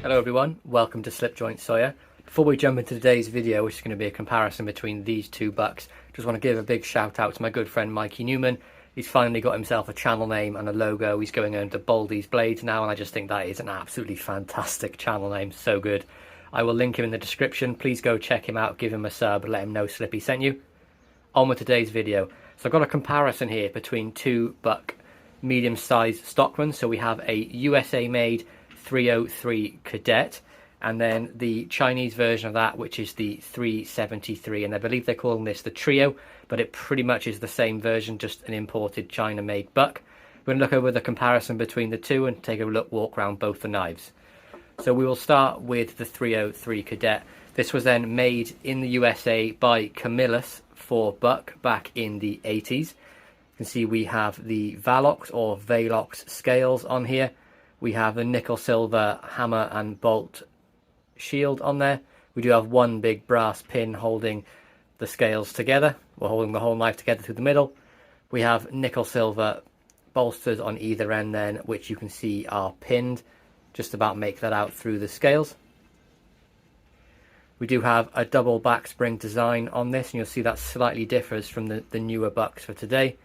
Hello everyone, welcome to Slipjoint Sawyer. Before we jump into today's video, which is going to be a comparison between these two bucks, just want to give a big shout out to my good friend Mikey Newman. He's finally got himself a channel name and a logo. He's going under Baldy's Blades now, and I just think that is an absolutely fantastic channel name, so good. I will link him in the description. Please go check him out, give him a sub, let him know Slippy sent you. On with today's video. So I've got a comparison here between two buck medium-sized stockmen. So we have a USA made 303 Cadet, and then the Chinese version of that, which is the 373, and I believe they're calling this the Trio, but it pretty much is the same version, just an imported China-made buck. We're going to look over the comparison between the two and take a walk around both the knives. So we will start with the 303 Cadet. This was then made in the USA by Camillus for buck back in the 80s. You can see we have the Valox or Valox scales on here. We have the nickel silver hammer and bolt shield on there. We do have one big brass pin holding the scales together. We're holding the whole knife together through the middle. We have nickel silver bolsters on either end then, which you can see are pinned. Just about make that out through the scales. We do have a double back spring design on this, and you'll see that slightly differs from the newer bucks for today.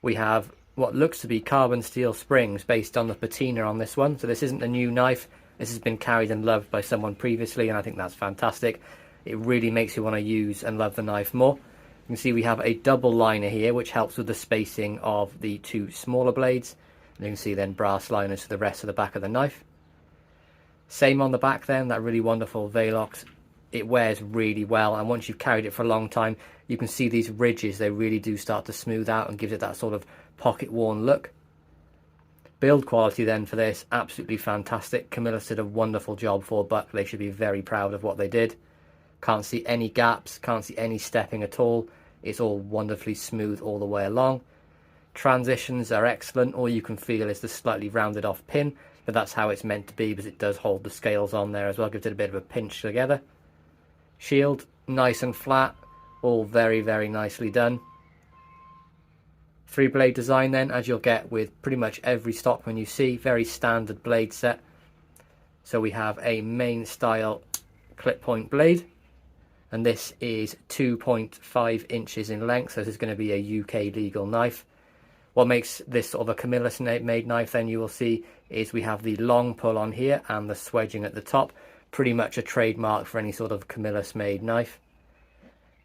We have what looks to be carbon steel springs based on the patina on this one. So this isn't a new knife. This has been carried and loved by someone previously, and I think that's fantastic. It really makes you want to use and love the knife more. You can see we have a double liner here, which helps with the spacing of the two smaller blades. And you can see then brass liners for the rest of the back of the knife. Same on the back then, that really wonderful Valox. It wears really well, and once you've carried it for a long time, you can see these ridges, they really do start to smooth out and gives it that sort of pocket worn look. Build quality then for this, absolutely fantastic. Camillus did a wonderful job for buck. They should be very proud of what they did. Can't see any gaps, can't see any stepping at all. It's all wonderfully smooth all the way along. Transitions are excellent. All you can feel is the slightly rounded off pin, but that's how it's meant to be because it does hold the scales on there as well. Gives it a bit of a pinch together. Shield, nice and flat, all very, very nicely done. Three blade design then, as you'll get with pretty much every stockman you see, very standard blade set. So we have a main style clip point blade, and this is 2.5 inches in length, so this is going to be a UK legal knife. What makes this sort of a Camillus made knife then, you will see, is we have the long pull on here and the swedging at the top, pretty much a trademark for any sort of Camillus made knife.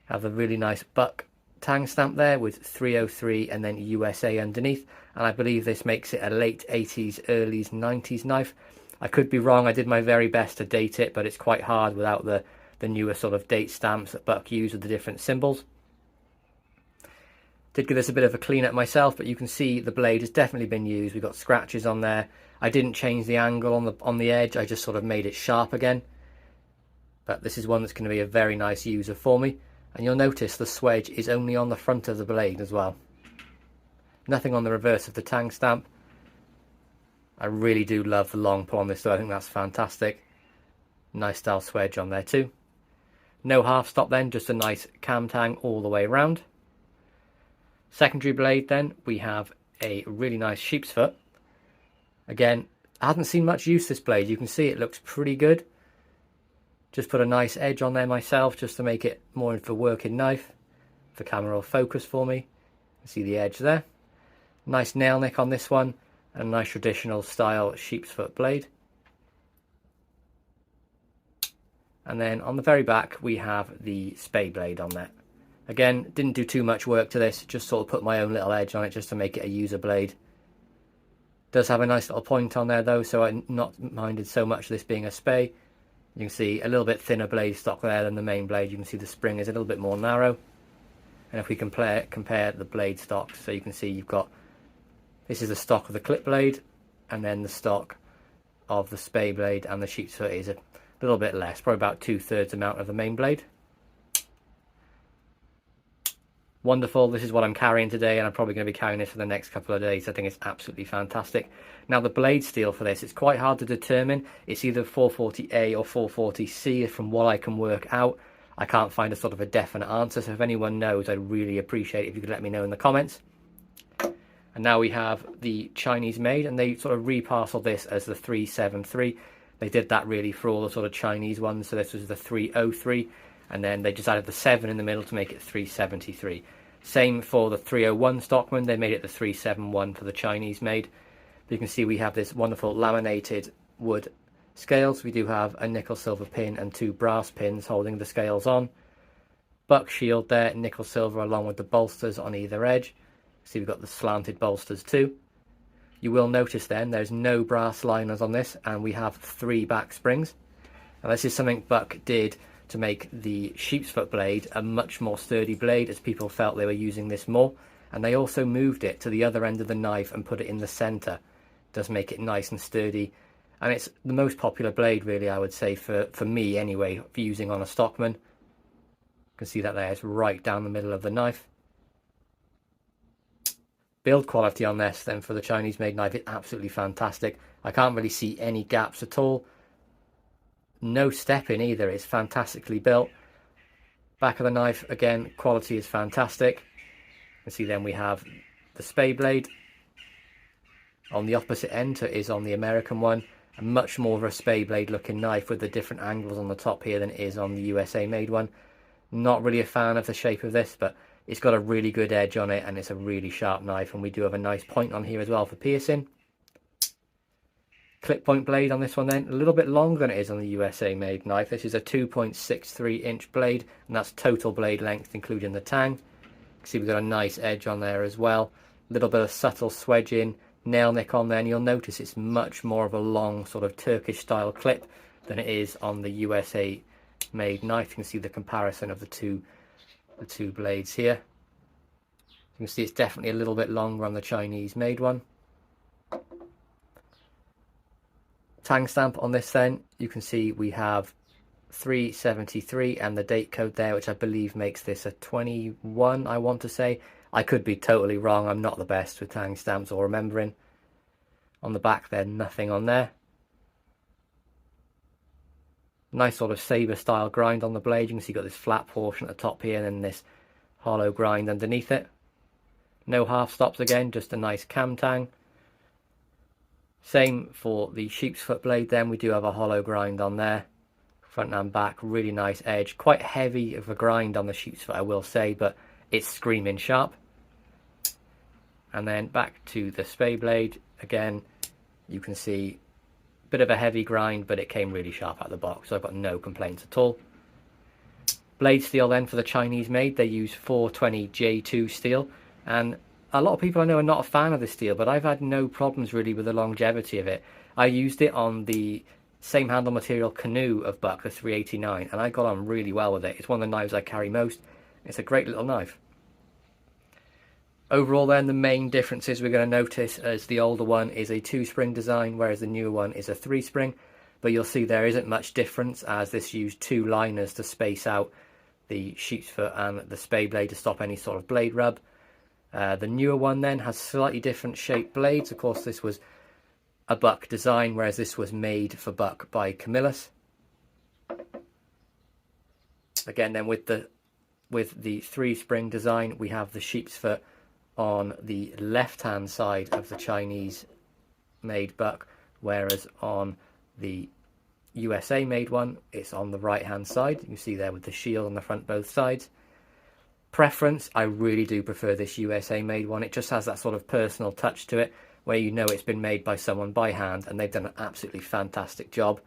Have a really nice buck tang stamp there with 303 and then USA underneath, and I believe this makes it a late 80s, early 90s knife. I could be wrong, I did my very best to date it, but it's quite hard without the newer sort of date stamps that buck use with the different symbols. Did give this a bit of a clean up myself, but you can see the blade has definitely been used. We've got scratches on there. I didn't change the angle on the edge, I just sort of made it sharp again. But this is one that's going to be a very nice user for me. And you'll notice the swedge is only on the front of the blade as well. Nothing on the reverse of the tang stamp. I really do love the long pull on this, so I think that's fantastic. Nice style swedge on there too. No half stop then, just a nice cam tang all the way around. Secondary blade then, we have a really nice sheep's foot. Again, I haven't seen much use this blade. You can see it looks pretty good. Just put a nice edge on there myself just to make it more of a working knife. The camera will focus for me. See the edge there. Nice nail nick on this one, and a nice traditional style sheep's foot blade. And then on the very back we have the spay blade on there. Again, didn't do too much work to this, just sort of put my own little edge on it just to make it a user blade. Does have a nice little point on there though, so I'm not minded so much this being a spay. You can see a little bit thinner blade stock there than the main blade. You can see the spring is a little bit more narrow. And if we compare the blade stocks, so you can see you've got, this is the stock of the clip blade, and then the stock of the spay blade, and the sheep's foot is a little bit less, probably about 2/3 amount of the main blade. Wonderful. This is what I'm carrying today, and I'm probably going to be carrying this for the next couple of days. I think it's absolutely fantastic. Now the blade steel for this, it's quite hard to determine. It's either 440A or 440C from what I can work out. I can't find a sort of a definite answer, so if anyone knows, I'd really appreciate it if you could let me know in the comments. And now we have the Chinese made, and they sort of reparcel this as the 373. They did that really for all the sort of Chinese ones. So this was the 303, and then they just added the 7 in the middle to make it 373. Same for the 301 Stockman. They made it the 371 for the Chinese made. You can see we have this wonderful laminated wood scales. We do have a nickel silver pin and 2 brass pins holding the scales on. Buck shield there, nickel silver, along with the bolsters on either edge. See, we've got the slanted bolsters too. You will notice then there's no brass liners on this, and we have 3 back springs. Now this is something Buck did to make the sheep's foot blade a much more sturdy blade, as people felt they were using this more. And they also moved it to the other end of the knife and put it in the centre. It does make it nice and sturdy. And it's the most popular blade, really, I would say, for me anyway, for using on a Stockman. You can see that there, it's right down the middle of the knife. Build quality on this, then, for the Chinese made knife is absolutely fantastic. I can't really see any gaps at all. No stepping either, it's fantastically built. Back of the knife, again, quality is fantastic. You can see then we have the spay blade. On the opposite end to it is on the American one. A much more of a spay blade looking knife with the different angles on the top here than it is on the USA made one. Not really a fan of the shape of this, but it's got a really good edge on it and it's a really sharp knife, and we do have a nice point on here as well for piercing. Clip point blade on this one then, a little bit longer than it is on the USA made knife. This is a 2.63 inch blade, and that's total blade length including the tang. You can see we've got a nice edge on there as well. A little bit of subtle swedging, nail nick on there, and you'll notice it's much more of a long sort of Turkish style clip than it is on the USA made knife. You can see the comparison of the two blades here. You can see it's definitely a little bit longer on the Chinese made one. Tang stamp on this then, you can see we have 373 and the date code there, which I believe makes this a 21, I want to say. I could be totally wrong, I'm not the best with tang stamps or remembering. On the back there, nothing on there. Nice sort of saber style grind on the blade. You can see you've got this flat portion at the top here and then this hollow grind underneath it. No half stops again, just a nice cam tang. Same for the sheep's foot blade then, we do have a hollow grind on there. Front and back, really nice edge. Quite heavy of a grind on the sheep's foot, I will say, but it's screaming sharp. And then back to the spay blade. Again, you can see a bit of a heavy grind, but it came really sharp out of the box, so I've got no complaints at all. Blade steel then for the Chinese made, they use 420 J2 steel, and a lot of people I know are not a fan of this steel, but I've had no problems really with the longevity of it. I used it on the same handle material canoe of Buck, the 389, and I got on really well with it. It's one of the knives I carry most. It's a great little knife. Overall then, the main differences we're going to notice is the older one is a 2-spring design, whereas the newer one is a 3-spring. But you'll see there isn't much difference, as this used 2 liners to space out the sheep's foot and the spay blade to stop any sort of blade rub. The newer one then has slightly different shaped blades. Of course, this was a Buck design, whereas this was made for Buck by Camillus. Again then, with the 3-spring design, we have the sheep's foot on the left hand side of the Chinese made Buck, whereas on the USA made one it's on the right hand side. You can see there with the shield on the front both sides. Preference, I really do prefer this USA made one. It just has that sort of personal touch to it, where you know it's been made by someone by hand, and they've done an absolutely fantastic job.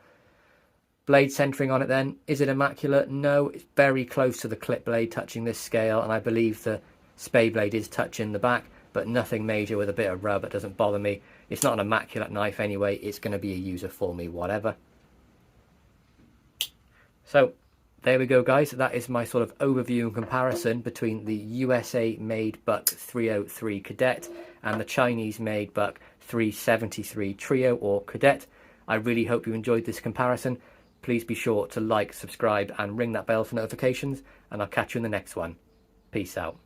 Blade centering on it then, is it immaculate? No, it's very close to the clip blade touching this scale, and I believe the spay blade is touching the back, but nothing major with a bit of rub. It doesn't bother me. It's not an immaculate knife anyway, it's going to be a user for me, whatever. So there we go guys, that is my sort of overview and comparison between the USA made Buck 303 Cadet and the Chinese made Buck 373 Trio or Cadet. I really hope you enjoyed this comparison. Please be sure to like, subscribe and ring that bell for notifications, and I'll catch you in the next one. Peace out.